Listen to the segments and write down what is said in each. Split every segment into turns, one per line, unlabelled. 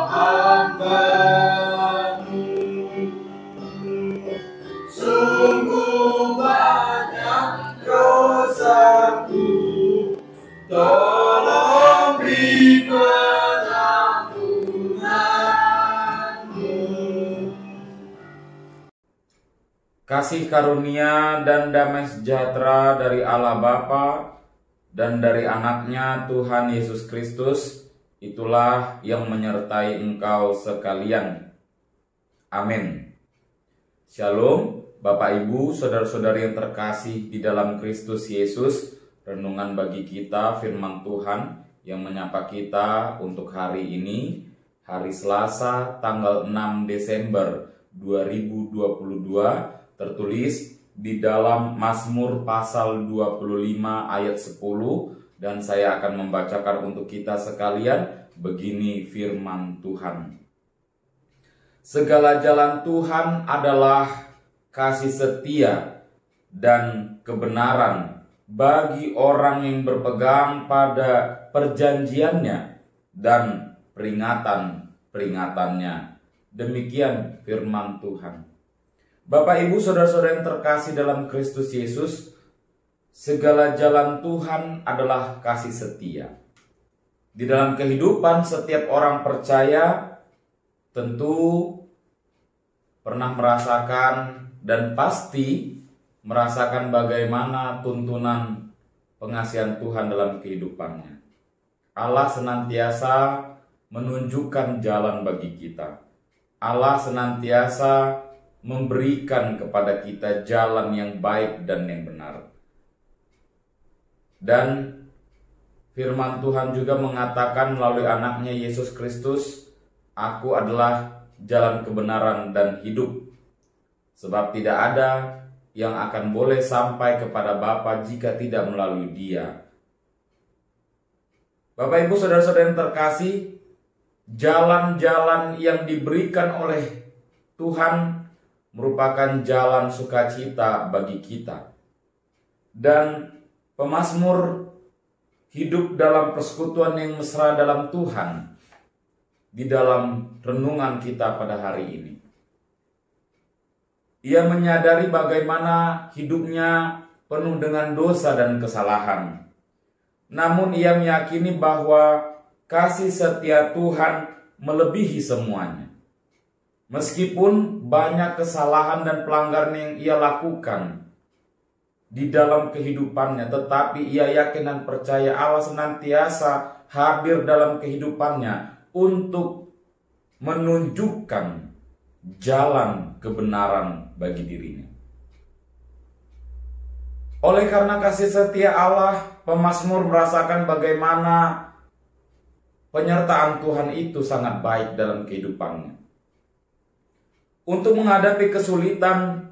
hamba-Mu. Sungguh banyak dosaku, tolong beri pengampunan-Mu.
Kasih karunia dan damai sejahtera dari Allah Bapa dan dari anaknya Tuhan Yesus Kristus, itulah yang menyertai engkau sekalian. Amin. Shalom, Bapak Ibu, saudara-saudari yang terkasih di dalam Kristus Yesus. Renungan bagi kita firman Tuhan yang menyapa kita untuk hari ini, hari Selasa tanggal 6 Desember 2022, tertulis di dalam Mazmur pasal 25 ayat 10, dan saya akan membacakan untuk kita sekalian. Begini firman Tuhan. Segala jalan Tuhan adalah kasih setia dan kebenaran bagi orang yang berpegang pada perjanjiannya dan peringatan-peringatannya. Demikian firman Tuhan. Bapak, Ibu, saudara-saudara yang terkasih dalam Kristus Yesus, segala jalan Tuhan adalah kasih setia. Di dalam kehidupan setiap orang percaya tentu pernah merasakan dan pasti merasakan bagaimana tuntunan pengasihan Tuhan dalam kehidupannya. Allah senantiasa menunjukkan jalan bagi kita. Allah senantiasa memberikan kepada kita jalan yang baik dan yang benar. Dan firman Tuhan juga mengatakan melalui anaknya Yesus Kristus, "Aku adalah jalan kebenaran dan hidup. Sebab tidak ada yang akan boleh sampai kepada Bapa jika tidak melalui Dia." Bapak, Ibu, saudara-saudara yang terkasih, jalan-jalan yang diberikan oleh Tuhan merupakan jalan sukacita bagi kita. Dan pemazmur hidup dalam persekutuan yang mesra dalam Tuhan di dalam renungan kita pada hari ini. Ia menyadari bagaimana hidupnya penuh dengan dosa dan kesalahan. Namun ia meyakini bahwa kasih setia Tuhan melebihi semuanya. Meskipun banyak kesalahan dan pelanggaran yang ia lakukan di dalam kehidupannya, tetapi ia yakin dan percaya Allah senantiasa hadir dalam kehidupannya untuk menunjukkan jalan kebenaran bagi dirinya. Oleh karena kasih setia Allah, pemazmur merasakan bagaimana penyertaan Tuhan itu sangat baik dalam kehidupannya. Untuk menghadapi kesulitan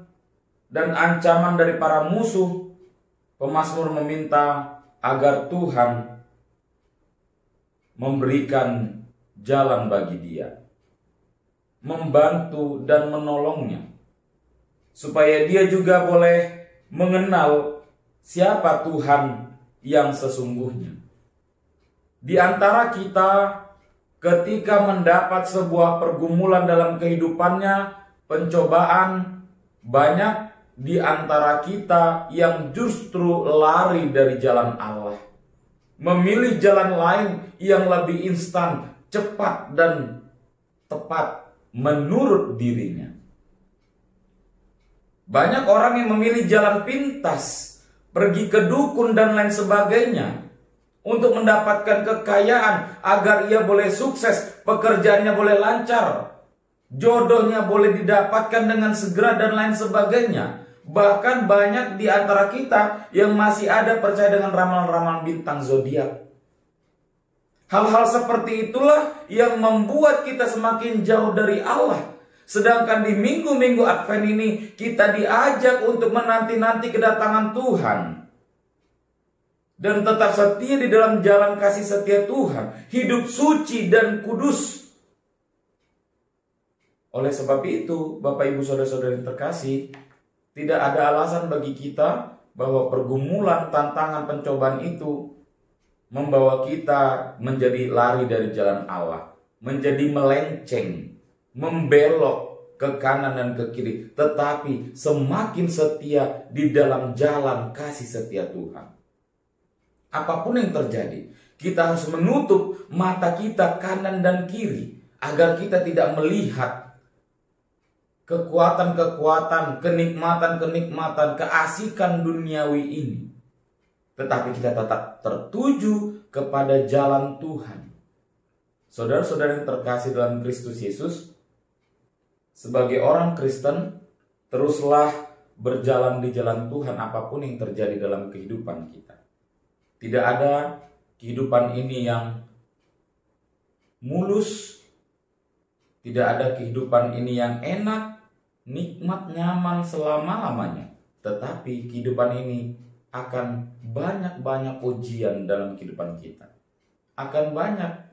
dan ancaman dari para musuh, pemazmur meminta agar Tuhan memberikan jalan bagi dia, membantu dan menolongnya, supaya dia juga boleh mengenal siapa Tuhan yang sesungguhnya. Di antara kita, ketika mendapat sebuah pergumulan dalam kehidupannya, pencobaan, banyak di antara kita yang justru lari dari jalan Allah, memilih jalan lain yang lebih instan, cepat, dan tepat menurut dirinya. Banyak orang yang memilih jalan pintas, pergi ke dukun dan lain sebagainya, untuk mendapatkan kekayaan agar ia boleh sukses, pekerjaannya boleh lancar, jodohnya boleh didapatkan dengan segera dan lain sebagainya. Bahkan banyak di antara kita yang masih ada percaya dengan ramalan-ramalan bintang zodiak. Hal-hal seperti itulah yang membuat kita semakin jauh dari Allah. Sedangkan di minggu-minggu Advent ini kita diajak untuk menanti-nanti kedatangan Tuhan dan tetap setia di dalam jalan kasih setia Tuhan, hidup suci dan kudus. Oleh sebab itu, Bapak Ibu saudara-saudara yang terkasih, tidak ada alasan bagi kita bahwa pergumulan, tantangan, pencobaan itu membawa kita menjadi lari dari jalan Allah. menjadi melenceng, membelok ke kanan dan ke kiri, tetapi semakin setia di dalam jalan kasih setia Tuhan. Apapun yang terjadi, kita harus menutup mata kita kanan dan kiri agar kita tidak melihat kekuatan-kekuatan, kenikmatan-kenikmatan, keasikan duniawi ini. Tetapi kita tetap tertuju kepada jalan Tuhan. Saudara-saudara yang terkasih dalam Kristus Yesus, sebagai orang Kristen, teruslah berjalan di jalan Tuhan apapun yang terjadi dalam kehidupan kita. Tidak ada kehidupan ini yang mulus, tidak ada kehidupan ini yang enak, nikmat, nyaman selama-lamanya. Tetapi kehidupan ini akan banyak-banyak ujian dalam kehidupan kita. Akan banyak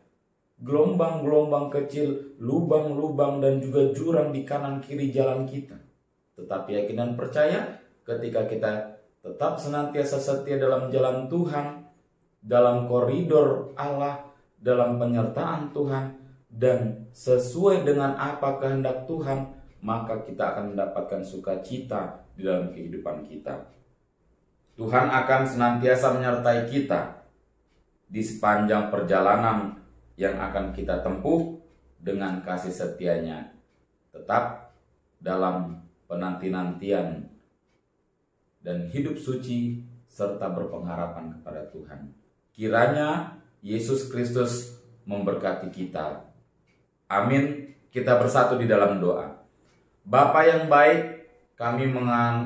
gelombang-gelombang kecil, lubang-lubang dan juga jurang di kanan kiri jalan kita. Tetapi yakin dan percaya ketika kita tetap senantiasa setia dalam jalan Tuhan, dalam koridor Allah, dalam penyertaan Tuhan, dan sesuai dengan apa kehendak Tuhan, maka kita akan mendapatkan sukacita di dalam kehidupan kita. Tuhan akan senantiasa menyertai kita di sepanjang perjalanan yang akan kita tempuh dengan kasih setianya, tetap dalam penanti-nantian dan hidup suci serta berpengharapan kepada Tuhan. Kiranya Yesus Kristus memberkati kita. Amin. Kita bersatu di dalam doa. Bapa yang baik, kami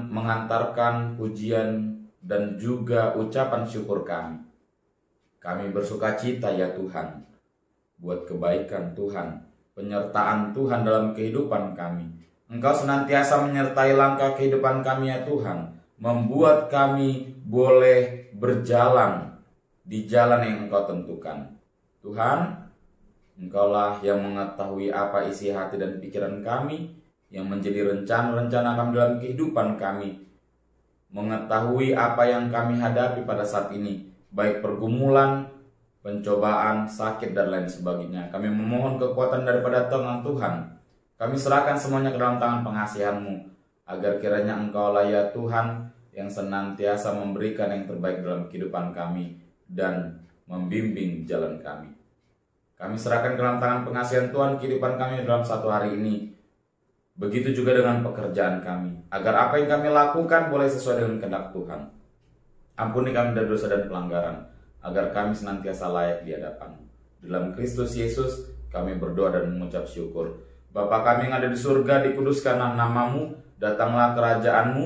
mengantarkan pujian dan juga ucapan syukur kami. Kami bersukacita ya Tuhan, buat kebaikan Tuhan, penyertaan Tuhan dalam kehidupan kami. Engkau senantiasa menyertai langkah kehidupan kami ya Tuhan, membuat kami boleh berjalan di jalan yang Engkau tentukan. Tuhan, Engkaulah yang mengetahui apa isi hati dan pikiran kami, yang menjadi rencana-rencana kami dalam kehidupan kami, mengetahui apa yang kami hadapi pada saat ini, baik pergumulan, pencobaan, sakit, dan lain sebagainya. Kami memohon kekuatan daripada tangan Tuhan. Kami serahkan semuanya ke dalam tangan pengasihan-Mu, agar kiranya Engkaulah ya Tuhan yang senantiasa memberikan yang terbaik dalam kehidupan kami dan membimbing jalan kami. Kami serahkan ke dalam tangan pengasihan Tuhan kehidupan kami dalam satu hari ini. Begitu juga dengan pekerjaan kami, agar apa yang kami lakukan boleh sesuai dengan kehendak Tuhan. Ampuni kami dari dosa dan pelanggaran, agar kami senantiasa layak di hadapan. Dalam Kristus Yesus kami berdoa dan mengucap syukur. Bapa kami yang ada di surga, dikuduskanlah nama-Mu, datanglah kerajaan-Mu,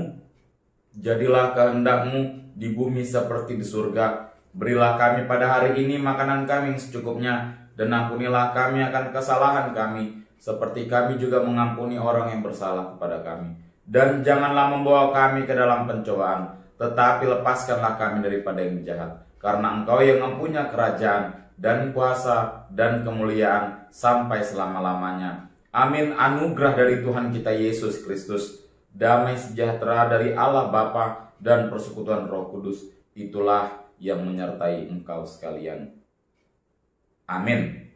jadilah kehendak-Mu di bumi seperti di surga. Berilah kami pada hari ini makanan kami yang secukupnya, dan ampunilah kami akan kesalahan kami, seperti kami juga mengampuni orang yang bersalah kepada kami. Dan janganlah membawa kami ke dalam pencobaan, tetapi lepaskanlah kami daripada yang jahat. Karena Engkau yang mempunyai kerajaan dan kuasa dan kemuliaan sampai selama-lamanya. Amin. Anugerah dari Tuhan kita Yesus Kristus, damai sejahtera dari Allah Bapa dan persekutuan Roh Kudus, itulah yang menyertai engkau sekalian. Amin.